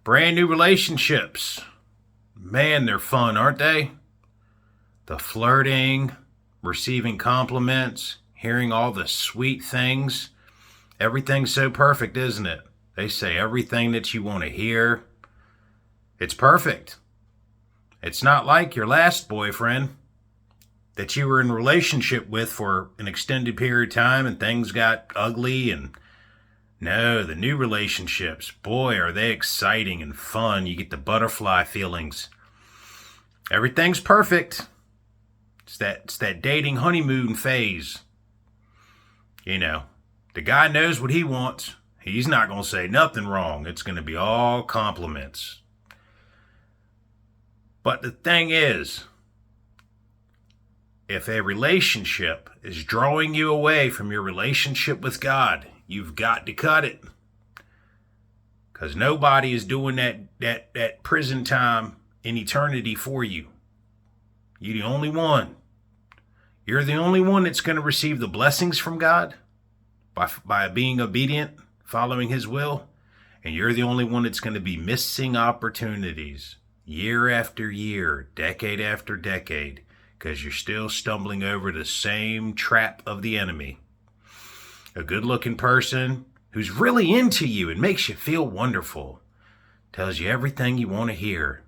Brand new relationships. Man, they're fun, aren't they? The flirting, receiving compliments, hearing all the sweet things. Everything's so perfect, isn't it? They say everything that you want to hear. It's perfect. It's not like your last boyfriend that you were in a relationship with for an extended period of time and things got ugly. And no, the new relationships, boy, are they exciting and fun. You get the butterfly feelings. Everything's perfect. It's that dating honeymoon phase. You know, the guy knows what he wants. He's not going to say nothing wrong. It's going to be all compliments. But the thing is, if a relationship is drawing you away from your relationship with God, you've got to cut it. Because nobody is doing that prison time in eternity for you. You're the only one. You're the only one that's going to receive the blessings from God by being obedient, following His will. And you're the only one that's going to be missing opportunities year after year, decade after decade, because you're still stumbling over the same trap of the enemy. A good-looking person who's really into you and makes you feel wonderful, tells you everything you want to hear,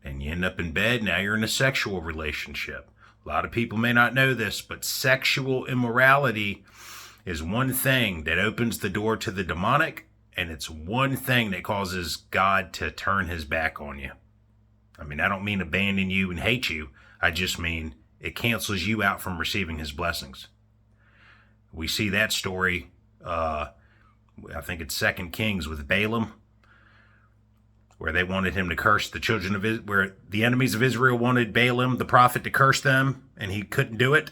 and you end up in bed. Now you're in a sexual relationship. A lot of people may not know this, but sexual immorality is one thing that opens the door to the demonic, and it's one thing that causes God to turn His back on you. I mean, I don't mean abandon you and hate you. I just mean it cancels you out from receiving His blessings. We see that story, I think it's 2 Kings with Balaam, where they wanted him to curse the children of Israel, where the enemies of Israel wanted Balaam, the prophet, to curse them, and he couldn't do it.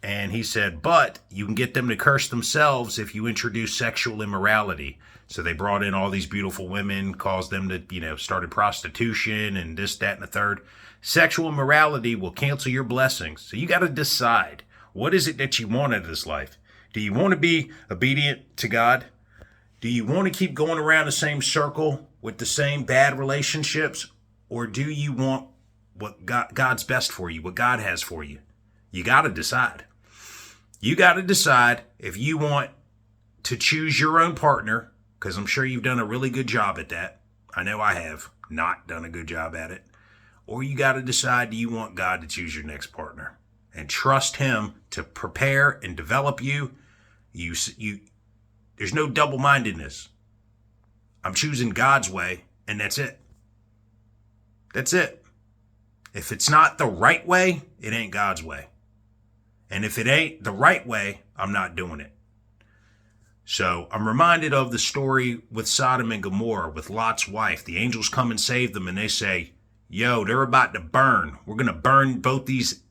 And he said, but you can get them to curse themselves if you introduce sexual immorality. So they brought in all these beautiful women, caused them to, started prostitution and this, that, and the third. Sexual immorality will cancel your blessings. So you got to decide, what is it that you want out of this life? Do you want to be obedient to God? Do you want to keep going around the same circle with the same bad relationships? Or do you want what God's best for you, what God has for you? You got to decide. You got to decide if you want to choose your own partner, because I'm sure you've done a really good job at that. I know I have not done a good job at it. Or you got to decide, do you want God to choose your next partner and trust Him to prepare and develop you? There's no double-mindedness. I'm choosing God's way, and that's it. That's it. If it's not the right way, it ain't God's way. And if it ain't the right way, I'm not doing it. So I'm reminded of the story with Sodom and Gomorrah, with Lot's wife. The angels come and save them, and they say, yo, they're about to burn. We're going to burn both these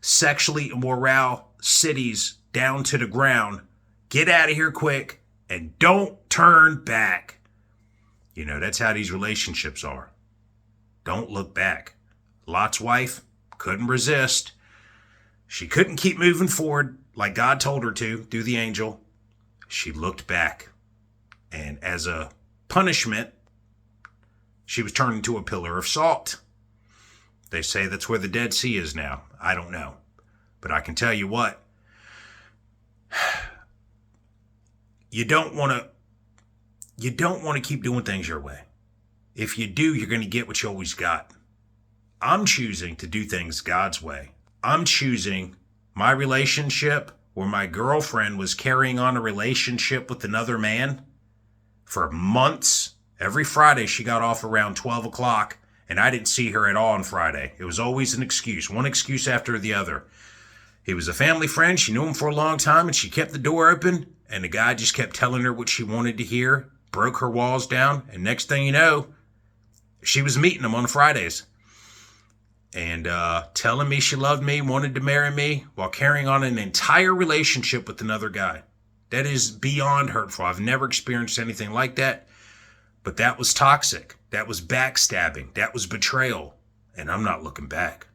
sexually immoral cities down to the ground. Get out of here quick, and don't turn back. That's how these relationships are. Don't look back. Lot's wife couldn't resist. She couldn't keep moving forward like God told her to through the angel. She looked back. And as a punishment, she was turned into a pillar of salt. They say that's where the Dead Sea is now. I don't know. But I can tell you what. You don't want to keep doing things your way. If you do, you're going to get what you always got. I'm choosing to do things God's way. I'm choosing my relationship where my girlfriend was carrying on a relationship with another man for months. Every Friday she got off around 12 o'clock and I didn't see her at all on Friday. It was always an excuse, one excuse after the other. He was a family friend. She knew him for a long time and she kept the door open and the guy just kept telling her what she wanted to hear, broke her walls down. And next thing you know, she was meeting him on Fridays and telling me she loved me, wanted to marry me while carrying on an entire relationship with another guy. That is beyond hurtful. I've never experienced anything like that, but that was toxic. That was backstabbing. That was betrayal. And I'm not looking back.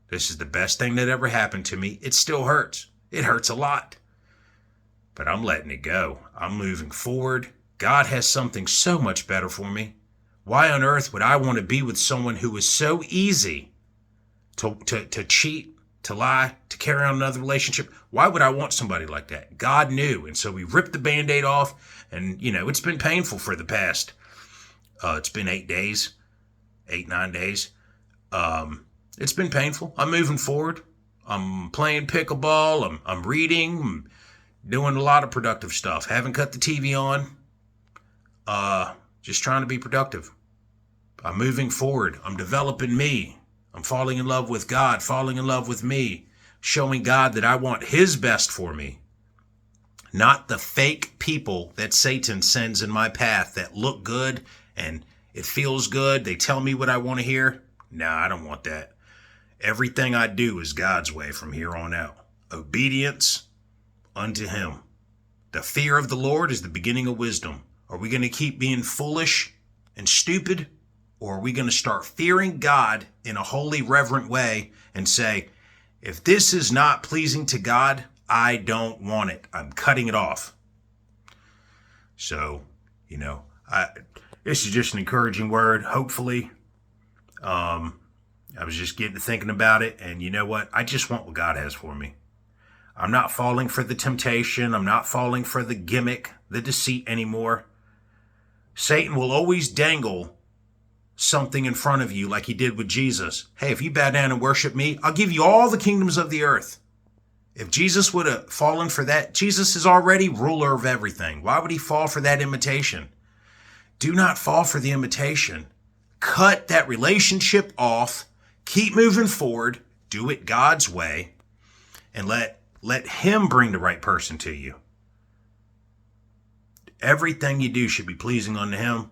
This is the best thing that ever happened to me. It still hurts. It hurts a lot. But I'm letting it go. I'm moving forward. God has something so much better for me. Why on earth would I want to be with someone who is so easy to cheat, to lie, to carry on another relationship? Why would I want somebody like that? God knew. And so we ripped the Band-Aid off. And, it's been painful for the past, it's been 8 days, 9 days. It's been painful. I'm moving forward. I'm playing pickleball. I'm reading. I'm doing a lot of productive stuff. Haven't cut the TV on. Just trying to be productive. I'm moving forward. I'm developing me. I'm falling in love with God, falling in love with me, showing God that I want his best for me, not the fake people that Satan sends in my path that look good and it feels good. They tell me what I want to hear. No, I don't want that. Everything I do is God's way from here on out. Obedience unto him. The fear of the Lord is the beginning of wisdom. Are we going to keep being foolish and stupid? Or are we going to start fearing God in a holy, reverent way and say, if this is not pleasing to God, I don't want it. I'm cutting it off. So, this is just an encouraging word, hopefully. I was just getting to thinking about it, and you know what? I just want what God has for me. I'm not falling for the temptation. I'm not falling for the gimmick, the deceit anymore. Satan will always dangle something in front of you like he did with Jesus. Hey, if you bow down and worship me, I'll give you all the kingdoms of the earth. If Jesus would have fallen for that, Jesus is already ruler of everything. Why would he fall for that imitation? Do not fall for the imitation. Cut that relationship off. Keep moving forward. Do it God's way. And let him bring the right person to you. Everything you do should be pleasing unto him.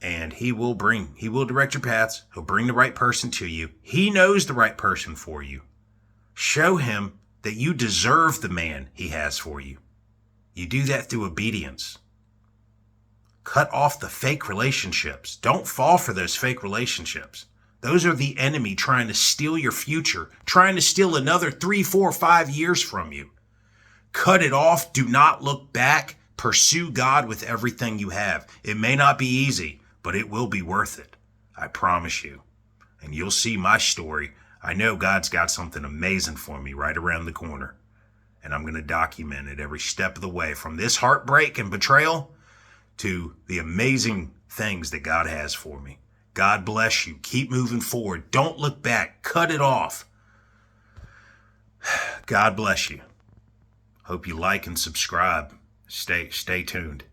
And he will direct your paths. He'll bring the right person to you. He knows the right person for you. Show him that you deserve the man he has for you. You do that through obedience. Cut off the fake relationships. Don't fall for those fake relationships. Those are the enemy trying to steal your future, trying to steal another 3, 4, 5 years from you. Cut it off. Do not look back. Pursue God with everything you have. It may not be easy, but it will be worth it. I promise you. And you'll see my story. I know God's got something amazing for me right around the corner. And I'm going to document it every step of the way, from this heartbreak and betrayal to the amazing things that God has for me. God bless you. Keep moving forward. Don't look back. Cut it off. God bless you. Hope you like and subscribe. Stay tuned.